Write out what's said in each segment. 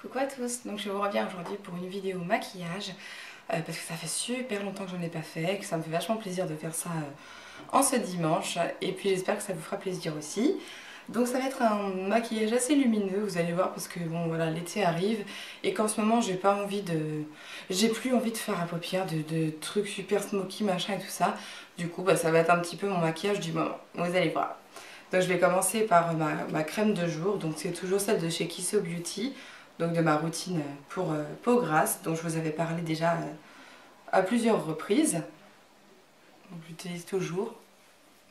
Coucou à tous, donc je vous reviens aujourd'hui pour une vidéo maquillage parce que ça fait super longtemps que j'en ai pas fait, que ça me fait vachement plaisir de faire ça en ce dimanche et puis j'espère que ça vous fera plaisir aussi. Donc ça va être un maquillage assez lumineux, vous allez voir, parce que bon voilà, l'été arrive et qu'en ce moment j'ai plus envie de faire à paupières de trucs super smoky machin et tout ça. Du coup ça va être un petit peu mon maquillage du moment, vous allez voir. Donc je vais commencer par ma crème de jour, donc c'est toujours celle de chez Kisso Beauty, donc de ma routine pour peau grasse, dont je vous avais parlé déjà à plusieurs reprises. Donc j'utilise toujours,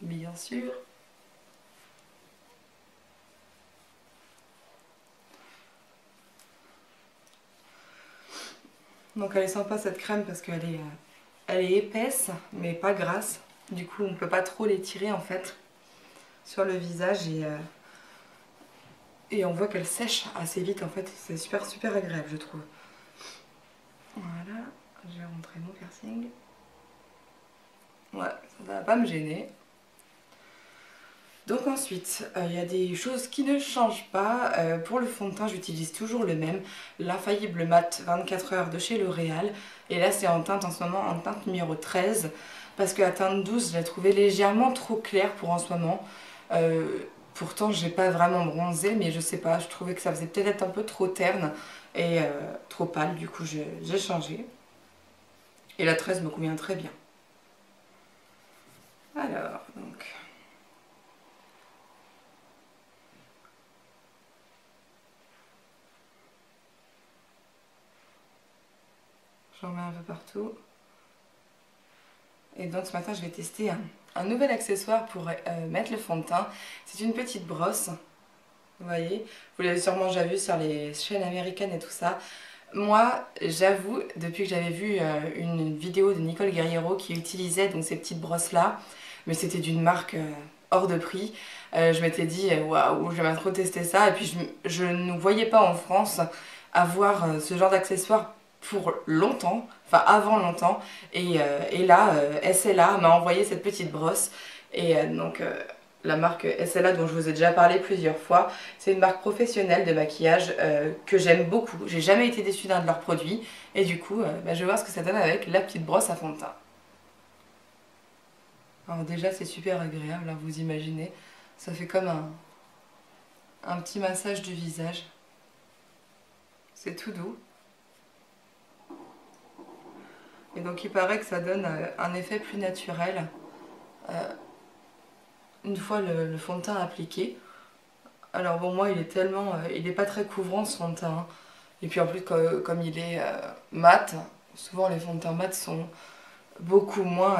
bien sûr. Donc elle est sympa cette crème parce elle est épaisse mais pas grasse. Du coup on ne peut pas trop l'étirer en fait sur le visage et on voit qu'elle sèche assez vite en fait. C'est super agréable je trouve. Voilà, je vais rentrer mon piercing. Ouais, ça va pas me gêner. Donc ensuite, il y a des choses qui ne changent pas. Pour le fond de teint, j'utilise toujours le même, l'Infaillible Mat 24 heures de chez L'Oréal. Et là, c'est en teinte en ce moment, en teinte numéro 13. Parce que la teinte 12, je l'ai trouvée légèrement trop claire pour en ce moment. Pourtant, j'ai pas vraiment bronzé, mais je sais pas, je trouvais que ça faisait peut-être un peu trop terne et trop pâle. Du coup, j'ai changé. Et la 13 me convient très bien. Alors, donc... j'en mets un peu partout. Et donc ce matin, je vais tester un nouvel accessoire pour mettre le fond de teint. C'est une petite brosse. Vous voyez, vous l'avez sûrement déjà vu sur les chaînes américaines et tout ça. Moi, j'avoue, depuis que j'avais vu une vidéo de Nicole Guerriero qui utilisait donc ces petites brosses-là, mais c'était d'une marque hors de prix, je m'étais dit, waouh, j'aimerais trop tester ça. Et puis je ne voyais pas en France avoir ce genre d'accessoire pour longtemps, enfin avant longtemps. Et là, SLA m'a envoyé cette petite brosse. Et la marque SLA dont je vous ai déjà parlé plusieurs fois, c'est une marque professionnelle de maquillage que j'aime beaucoup. J'ai jamais été déçue d'un de leurs produits et du coup, je vais voir ce que ça donne avec la petite brosse à fond de teint. Alors déjà, c'est super agréable, hein, vous imaginez. Ça fait comme un petit massage du visage. C'est tout doux. Et donc il paraît que ça donne un effet plus naturel une fois le fond de teint appliqué. Alors bon, moi il est tellement, il est pas très couvrant ce fond de teint, hein. Et puis en plus comme il est mat, souvent les fonds de teint mat sont beaucoup moins,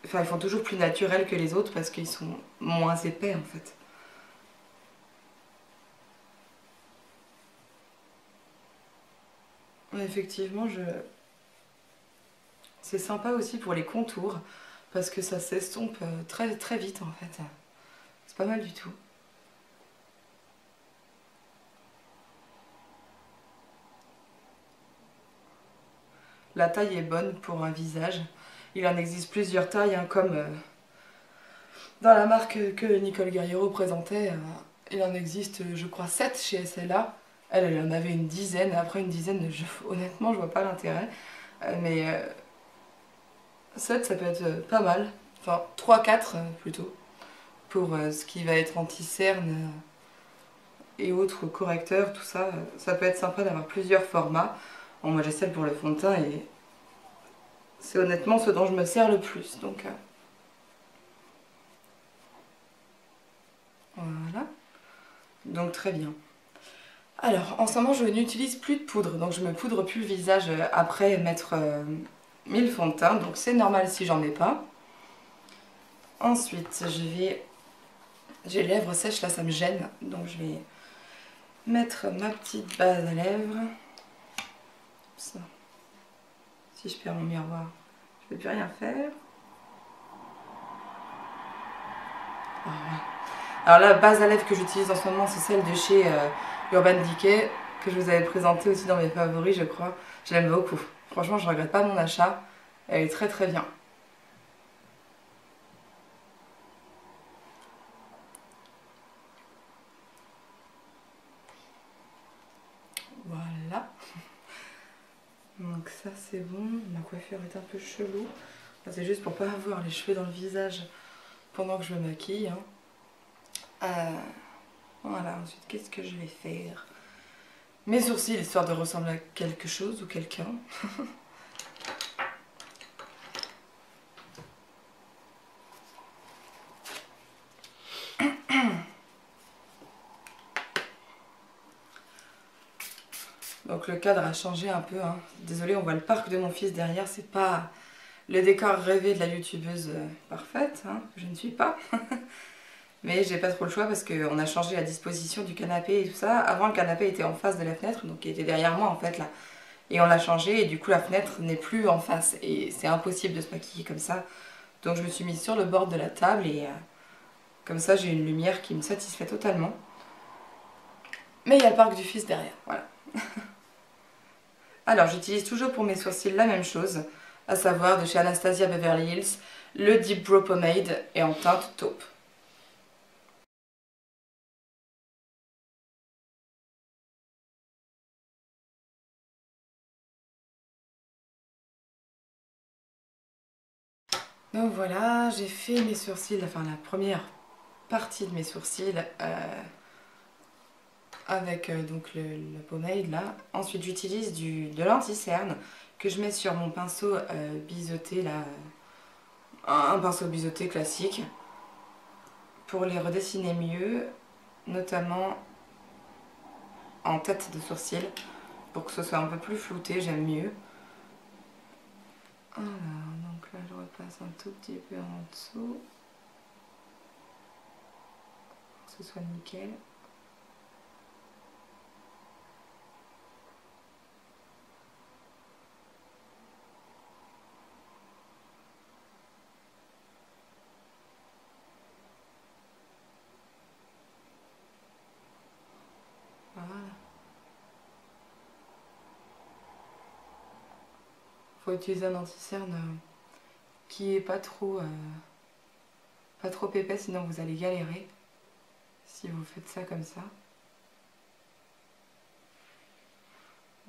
enfin ils font toujours plus naturels que les autres parce qu'ils sont moins épais en fait. Mais effectivement, c'est sympa aussi pour les contours parce que ça s'estompe très vite en fait. C'est pas mal du tout. La taille est bonne pour un visage. Il en existe plusieurs tailles, hein, comme dans la marque que Nicole Guerriero présentait. Il en existe, je crois, 7 chez SLA. Elle en avait une dizaine. Après une dizaine, honnêtement, je vois pas l'intérêt. Mais 7, ça peut être pas mal. Enfin, 3-4 plutôt. Pour ce qui va être anti-cerne et autres correcteurs, tout ça. Ça peut être sympa d'avoir plusieurs formats. Bon, moi j'ai celle pour le fond de teint et c'est honnêtement ce dont je me sers le plus. Donc voilà. Donc très bien. Alors, en ce moment, je n'utilise plus de poudre, donc je me poudre plus le visage après m'être mis le fond de teint, donc c'est normal si j'en ai pas. Ensuite, j'ai les lèvres sèches, là ça me gêne, donc je vais mettre ma petite base à lèvres. Ça. Si je perds mon miroir, je ne peux plus rien faire. Voilà. Alors la base à lèvres que j'utilise en ce moment, c'est celle de chez Urban Decay, que je vous avais présentée aussi dans mes favoris, je crois. Je l'aime beaucoup. Franchement, je regrette pas mon achat. Elle est très bien. Voilà. Donc ça c'est bon. Ma coiffure est un peu chelou. C'est juste pour pas avoir les cheveux dans le visage pendant que je me maquille. Voilà, ensuite qu'est-ce que je vais faire? Mes sourcils, histoire de ressembler à quelque chose ou quelqu'un. Donc le cadre a changé un peu. Hein. Désolée, on voit le parc de mon fils derrière. C'est pas le décor rêvé de la youtubeuse parfaite, hein, que je ne suis pas. Mais j'ai pas trop le choix parce qu'on a changé la disposition du canapé et tout ça. Avant, le canapé était en face de la fenêtre, donc il était derrière moi en fait là. Et on l'a changé et du coup la fenêtre n'est plus en face. Et c'est impossible de se maquiller comme ça. Donc je me suis mise sur le bord de la table et comme ça j'ai une lumière qui me satisfait totalement. Mais il y a le parc du fils derrière, voilà. Alors j'utilise toujours pour mes sourcils la même chose, à savoir de chez Anastasia Beverly Hills, le Deep Brow Pomade et en teinte taupe. Donc voilà, j'ai fait mes sourcils, enfin la première partie de mes sourcils avec donc la pommade là. Ensuite j'utilise de l'anti-cerne que je mets sur mon pinceau biseauté là, un pinceau biseauté classique pour les redessiner mieux, notamment en tête de sourcil pour que ce soit un peu plus flouté, j'aime mieux. Voilà, donc là je repasse un tout petit peu en dessous pour que ce soit nickel. Voilà. Faut utiliser un anti-cerne qui est pas trop épais, sinon vous allez galérer si vous faites ça comme ça.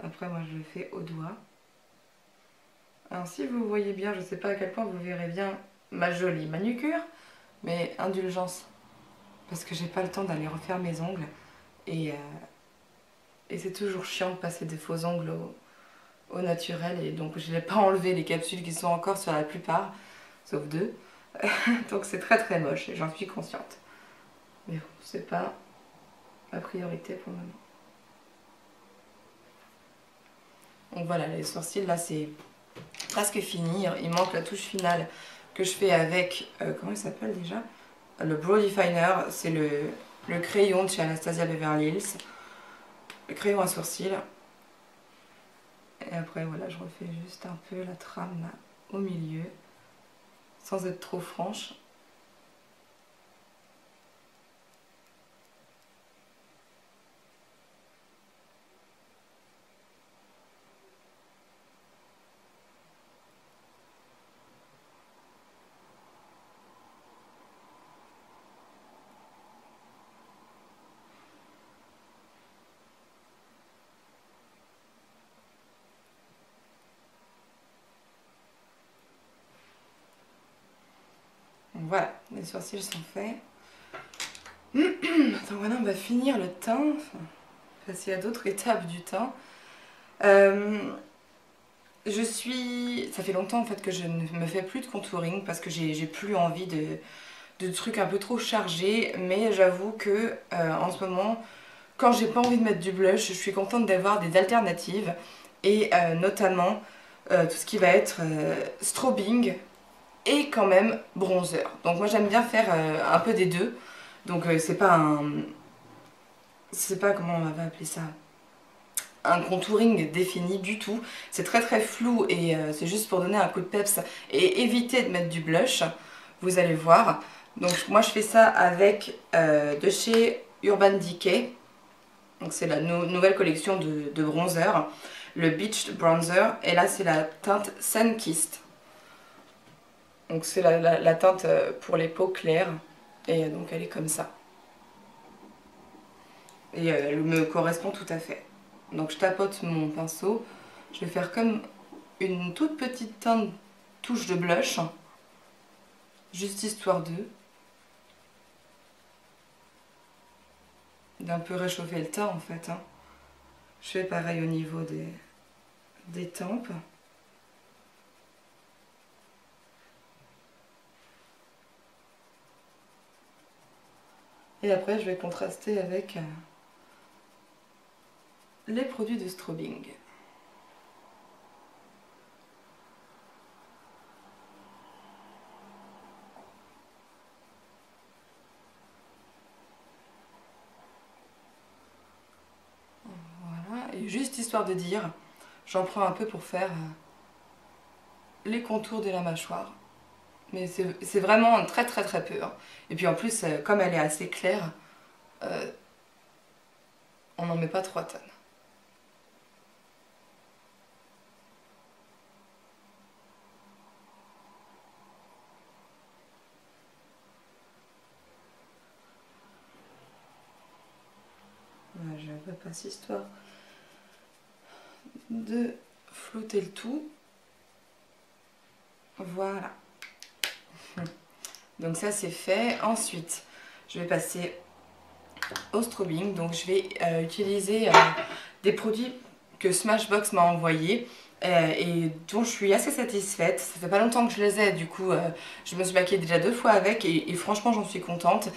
Après moi je le fais au doigt. Alors si vous voyez bien, je sais pas à quel point vous verrez bien ma jolie manucure, mais indulgence. Parce que j'ai pas le temps d'aller refaire mes ongles et c'est toujours chiant de passer des faux ongles au naturel et donc je n'ai pas enlevé les capsules qui sont encore sur la plupart, sauf 2. Donc c'est très très moche et j'en suis consciente. Mais bon, c'est pas ma priorité pour le moment. Donc voilà, les sourcils là c'est presque fini. Il manque la touche finale que je fais avec, comment il s'appelle déjà? Le Brow Definer, c'est le crayon de chez Anastasia Beverly Hills. Le crayon à sourcils. Et après voilà, je refais juste un peu la trame là, au milieu, sans être trop franche. Donc voilà, les sourcils sont faits. Donc maintenant on va finir le teint, enfin, passer à d'autres étapes du teint. Ça fait longtemps en fait que je ne me fais plus de contouring parce que j'ai plus envie de trucs un peu trop chargés, mais j'avoue que en ce moment, quand j'ai pas envie de mettre du blush, je suis contente d'avoir des alternatives et notamment tout ce qui va être strobing et quand même bronzer. Donc moi j'aime bien faire un peu des deux, donc c'est pas comment on va appeler ça, un contouring défini du tout, c'est très très flou et c'est juste pour donner un coup de peps et éviter de mettre du blush, vous allez voir. Donc moi je fais ça avec de chez Urban Decay, donc c'est la nouvelle collection de bronzer, le Beach Bronzer, et là c'est la teinte Sun Kissed. Donc c'est la teinte pour les peaux claires, et donc elle est comme ça. Et elle me correspond tout à fait. Donc je tapote mon pinceau. Je vais faire comme une toute petite teinte touche de blush. Juste histoire d'un peu réchauffer le teint en fait. Hein. Je fais pareil au niveau des tempes. Et après je vais contraster avec les produits de strobing. Voilà, et juste histoire de dire, j'en prends un peu pour faire les contours de la mâchoire. Mais c'est vraiment très très très peu. Hein. Et puis en plus, comme elle est assez claire, on n'en met pas 3 tonnes. Voilà, je repasse histoire de flouter le tout. Voilà. Donc ça c'est fait. Ensuite, je vais passer au strobing. Donc je vais utiliser des produits que Smashbox m'a envoyés et dont je suis assez satisfaite. Ça fait pas longtemps que je les ai, du coup je me suis maquillée déjà 2 fois avec et franchement j'en suis contente.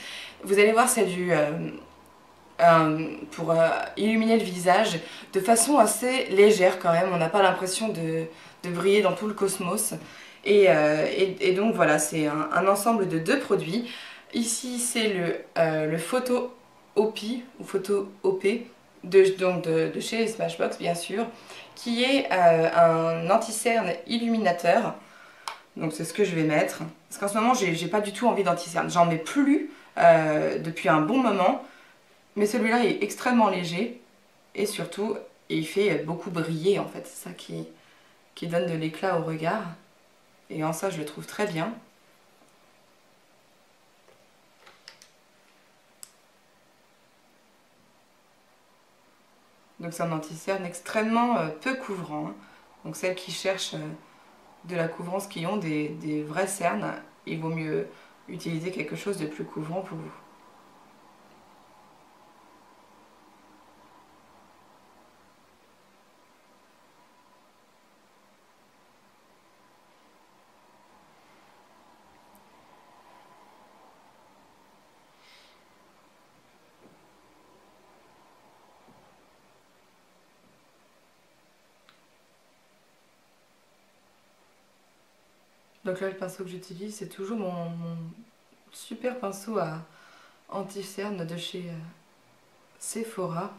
Vous allez voir, c'est du... pour illuminer le visage de façon assez légère quand même, on n'a pas l'impression de briller dans tout le cosmos et donc voilà, c'est un ensemble de 2 produits. Ici c'est le Photo OP ou Photo OP de chez Smashbox bien sûr, qui est un anti-cerne illuminateur. Donc c'est ce que je vais mettre, parce qu'en ce moment j'ai pas du tout envie d'anti-cerne, j'en mets plus depuis un bon moment. Mais celui-là est extrêmement léger et surtout il fait beaucoup briller en fait, c'est ça qui donne de l'éclat au regard et en ça je le trouve très bien. Donc c'est un anti-cerne extrêmement peu couvrant, hein. Donc celles qui cherchent de la couvrance, qui ont des vrais cernes, il vaut mieux utiliser quelque chose de plus couvrant pour vous. Donc là le pinceau que j'utilise c'est toujours mon super pinceau à anti-cerne de chez Sephora.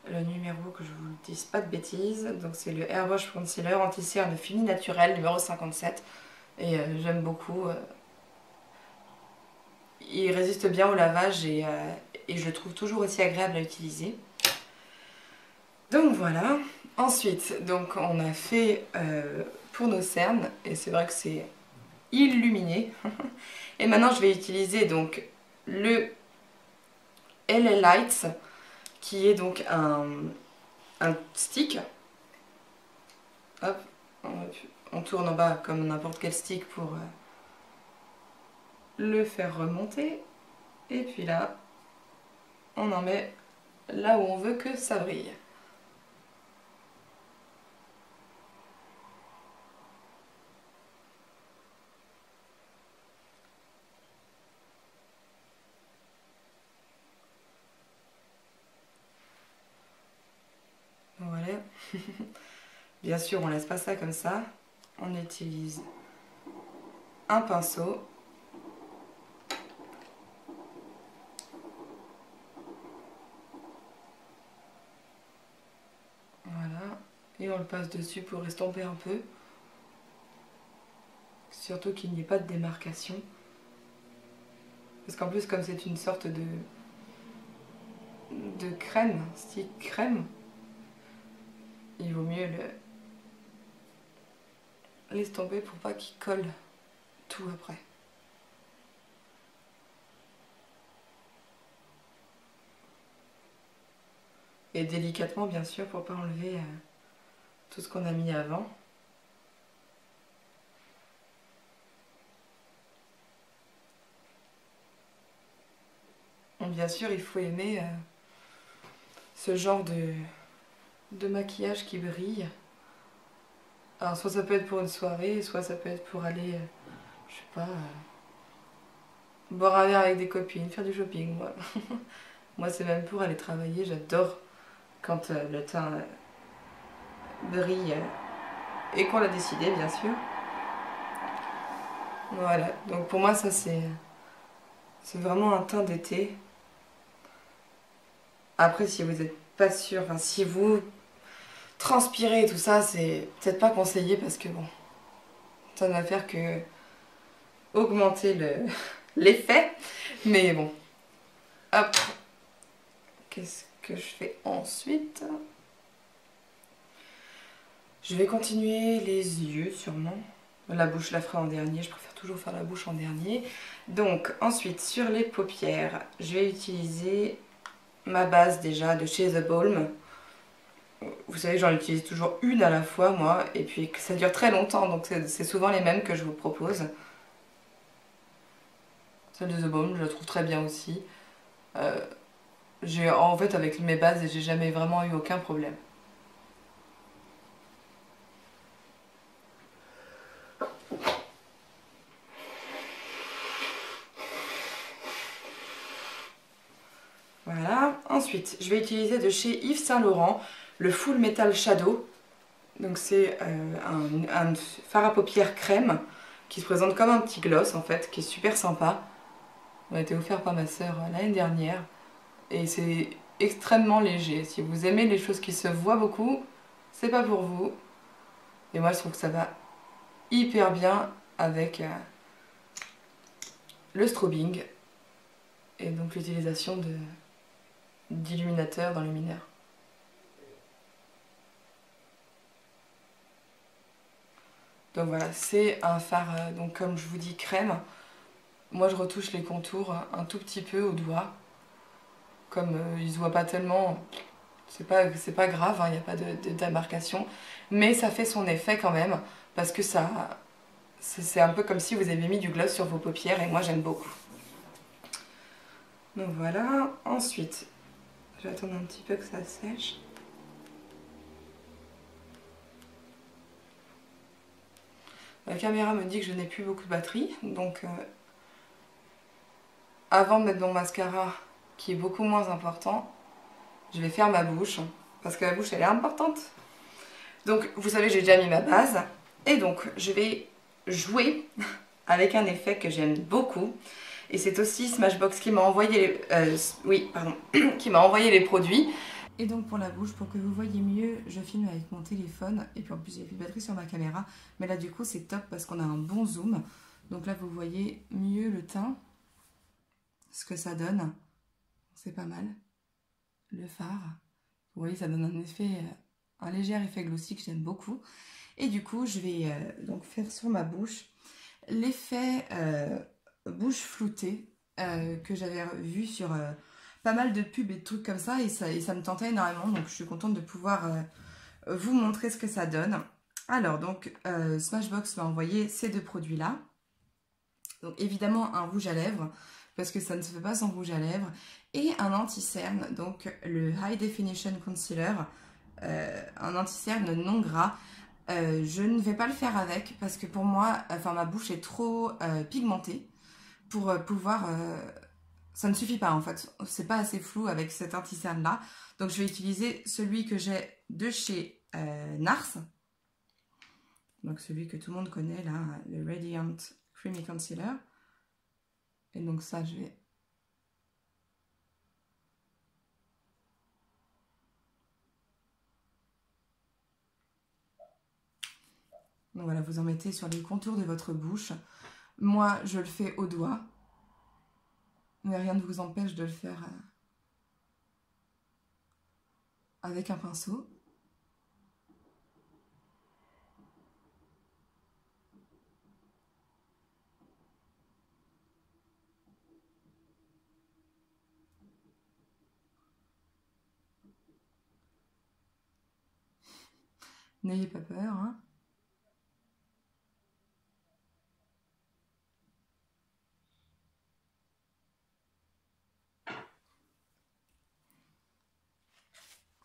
Le numéro, que je vous dise pas de bêtises, donc c'est le Airwash Concealer Anti-Cerne Fini Naturel numéro 57 et j'aime beaucoup. Il résiste bien au lavage et je le trouve toujours aussi agréable à utiliser. Donc voilà. Ensuite, donc on a fait pour nos cernes et c'est vrai que c'est illuminé. Et maintenant je vais utiliser donc le LA Lights qui est donc un stick. Hop, on tourne en bas comme n'importe quel stick pour le faire remonter. Et puis là, on en met là où on veut que ça brille. Voilà. Bien sûr, on laisse pas ça comme ça. On utilise un pinceau. Voilà. Et on le passe dessus pour estomper un peu. Surtout qu'il n'y ait pas de démarcation. Parce qu'en plus, comme c'est une sorte de crème, stick crème, il vaut mieux l'estomper pour pas qu'il colle tout après. Et délicatement, bien sûr, pour pas enlever tout ce qu'on a mis avant. Et bien sûr, il faut aimer ce genre de maquillage qui brille. Alors, soit ça peut être pour une soirée, soit ça peut être pour aller, je sais pas, boire un verre avec des copines, faire du shopping. Moi, moi c'est même pour aller travailler. J'adore quand le teint brille et qu'on l'a décidé, bien sûr. Voilà, donc pour moi, ça c'est vraiment un teint d'été. Après, si vous n'êtes pas sûr, enfin, si vous transpirez et tout ça, c'est peut-être pas conseillé parce que bon, ça ne va faire que augmenter l'effet. Mais bon, hop, qu'est-ce que je fais ensuite? Je vais continuer les yeux sûrement. La bouche, je la ferai en dernier, je préfère toujours faire la bouche en dernier. Donc ensuite, sur les paupières, je vais utiliser ma base déjà de chez The Balm. Vous savez, j'en utilise toujours une à la fois moi, et puis ça dure très longtemps, donc c'est souvent les mêmes que je vous propose. Celle de The Balm, je la trouve très bien aussi. En fait, avec mes bases, j'ai jamais vraiment eu aucun problème. Voilà. Ensuite, je vais utiliser de chez Yves Saint Laurent le Full Metal Shadow. Donc c'est un fard à paupières crème qui se présente comme un petit gloss en fait, qui est super sympa. On a été offert par ma soeur l'année dernière. Et c'est extrêmement léger. Si vous aimez les choses qui se voient beaucoup, c'est pas pour vous. Et moi je trouve que ça va hyper bien avec le strobing et donc l'utilisation d'illuminateurs dans le luminaire. Donc voilà, c'est un fard, donc comme je vous dis, crème. Moi je retouche les contours un tout petit peu au doigt. Comme ils se voient pas tellement, c'est pas grave, il n'y a pas de démarcation. Mais ça fait son effet quand même, parce que c'est un peu comme si vous aviez mis du gloss sur vos paupières, et moi j'aime beaucoup. Donc voilà, ensuite, je vais attendre un petit peu que ça sèche. La caméra me dit que je n'ai plus beaucoup de batterie, donc avant de mettre mon mascara, qui est beaucoup moins important, je vais faire ma bouche, parce que la bouche elle est importante. Donc vous savez, j'ai déjà mis ma base, et donc je vais jouer avec un effet que j'aime beaucoup. Et c'est aussi Smashbox qui m'a envoyé qui m'a envoyé les produits. Et donc pour la bouche, pour que vous voyez mieux, je filme avec mon téléphone. Et puis en plus, il n'y a plus de batterie sur ma caméra. Mais là, du coup, c'est top parce qu'on a un bon zoom. Donc là, vous voyez mieux le teint, ce que ça donne. C'est pas mal. Le fard. Vous voyez, ça donne un effet, un léger effet glossy que j'aime beaucoup. Et du coup, je vais donc faire sur ma bouche l'effet bouche floutée que j'avais vu sur pas mal de pubs et de trucs comme ça, et ça me tentait énormément, donc je suis contente de pouvoir vous montrer ce que ça donne. Alors donc Smashbox m'a envoyé ces deux produits là, donc évidemment un rouge à lèvres parce que ça ne se fait pas sans rouge à lèvres, et un anti-cerne, donc le High Definition Concealer, un anti-cerne non gras. Je ne vais pas le faire avec parce que pour moi, enfin ma bouche est trop pigmentée pour pouvoir... ça ne suffit pas en fait, c'est pas assez flou avec cet anti-cerne là. Donc je vais utiliser celui que j'ai de chez NARS. Donc celui que tout le monde connaît là, le Radiant Creamy Concealer. Et donc ça je vais... Donc voilà, vous en mettez sur les contours de votre bouche. Moi, je le fais au doigt. Mais rien ne vous empêche de le faire avec un pinceau. N'ayez pas peur, hein.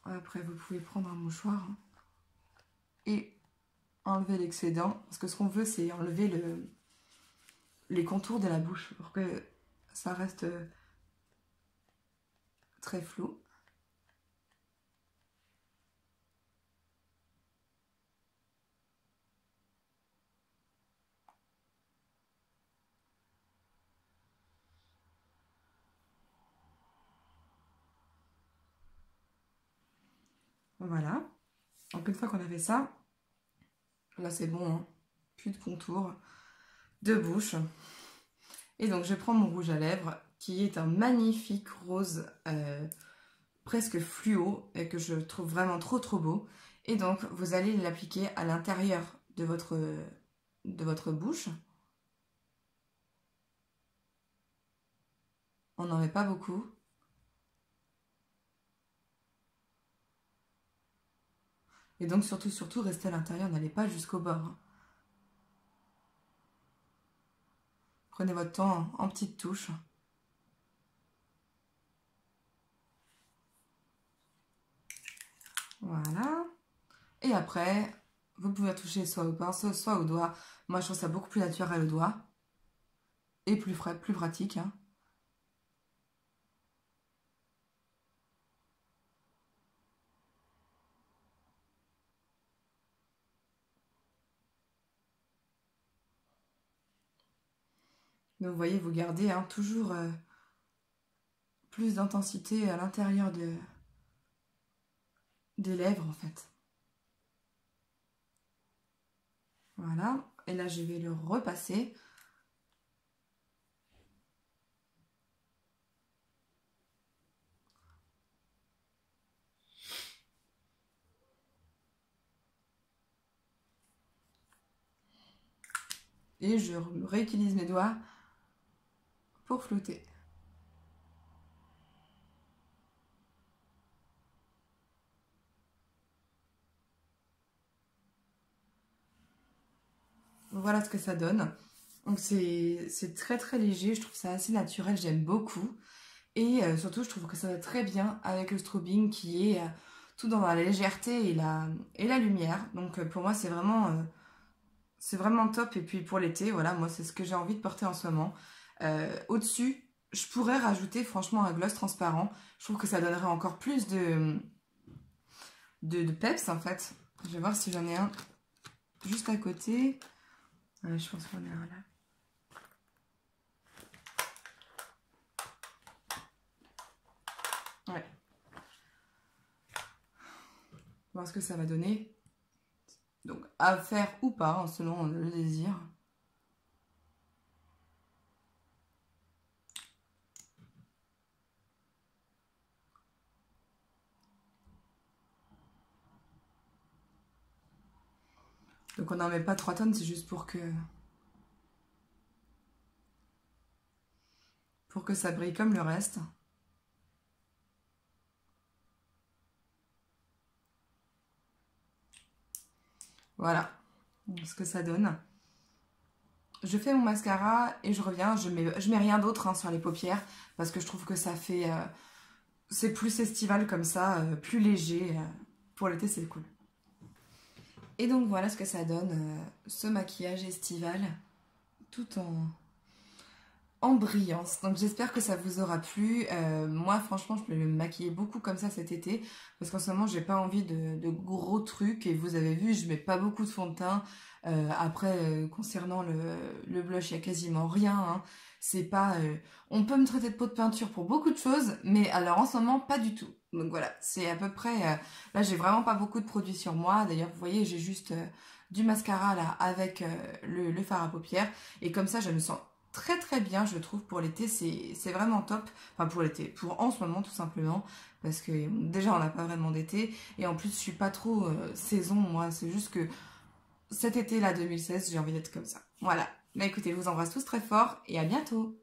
Après, vous pouvez prendre un mouchoir hein, et enlever l'excédent. Parce que ce qu'on veut, c'est enlever les contours de la bouche pour que ça reste très flou. Voilà. Donc une fois qu'on a fait ça, là c'est bon, hein. Plus de contour de bouche. Et donc je prends mon rouge à lèvres qui est un magnifique rose presque fluo et que je trouve vraiment trop beau. Et donc vous allez l'appliquer à l'intérieur de votre bouche. On n'en met pas beaucoup. Et donc surtout, restez à l'intérieur, n'allez pas jusqu'au bord. Hein. Prenez votre temps en petites touches. Voilà. Et après, vous pouvez toucher soit au pinceau, soit au doigt. Moi, je trouve ça beaucoup plus naturel au doigt. Et plus frais, plus pratique. Hein. Donc, vous voyez, vous gardez hein, toujours plus d'intensité à l'intérieur des lèvres, en fait. Voilà. Et là, je vais le repasser. Et je réutilise mes doigts pour flouter. Voilà ce que ça donne. Donc c'est très léger, je trouve ça assez naturel, j'aime beaucoup. Et surtout, je trouve que ça va très bien avec le strobing qui est tout dans la légèreté et la lumière. Donc pour moi, c'est vraiment top. Et puis pour l'été, voilà, moi, c'est ce que j'ai envie de porter en ce moment. Au-dessus, je pourrais rajouter franchement un gloss transparent. Je trouve que ça donnerait encore plus de peps en fait. Je vais voir si j'en ai un juste à côté. Je pense qu'on est un là. Ouais. Voir ce que ça va donner. Donc, à faire ou pas, hein, selon le désir. Donc, on n'en met pas 3 tonnes, c'est juste pour que ça brille comme le reste. Voilà ce que ça donne. Je fais mon mascara et je reviens. Je mets rien d'autre hein, sur les paupières parce que je trouve que ça fait... c'est plus estival comme ça, plus léger. Pour l'été, c'est cool. Et donc voilà ce que ça donne, ce maquillage estival, tout en brillance. Donc j'espère que ça vous aura plu. Moi franchement je peux me maquiller beaucoup comme ça cet été parce qu'en ce moment j'ai pas envie de gros trucs et vous avez vu je mets pas beaucoup de fond de teint. Après concernant le blush il y a quasiment rien. Hein. C'est pas... on peut me traiter de pot de peinture pour beaucoup de choses mais alors en ce moment pas du tout. Donc voilà c'est à peu près... là j'ai vraiment pas beaucoup de produits sur moi. D'ailleurs vous voyez j'ai juste du mascara là avec le fard à paupières et comme ça je me sens très bien je trouve pour l'été, c'est vraiment top, enfin pour l'été, pour en ce moment tout simplement, parce que déjà on n'a pas vraiment d'été, et en plus je suis pas trop saison moi, c'est juste que cet été là 2016 j'ai envie d'être comme ça, voilà, mais écoutez je vous embrasse tous très fort et à bientôt.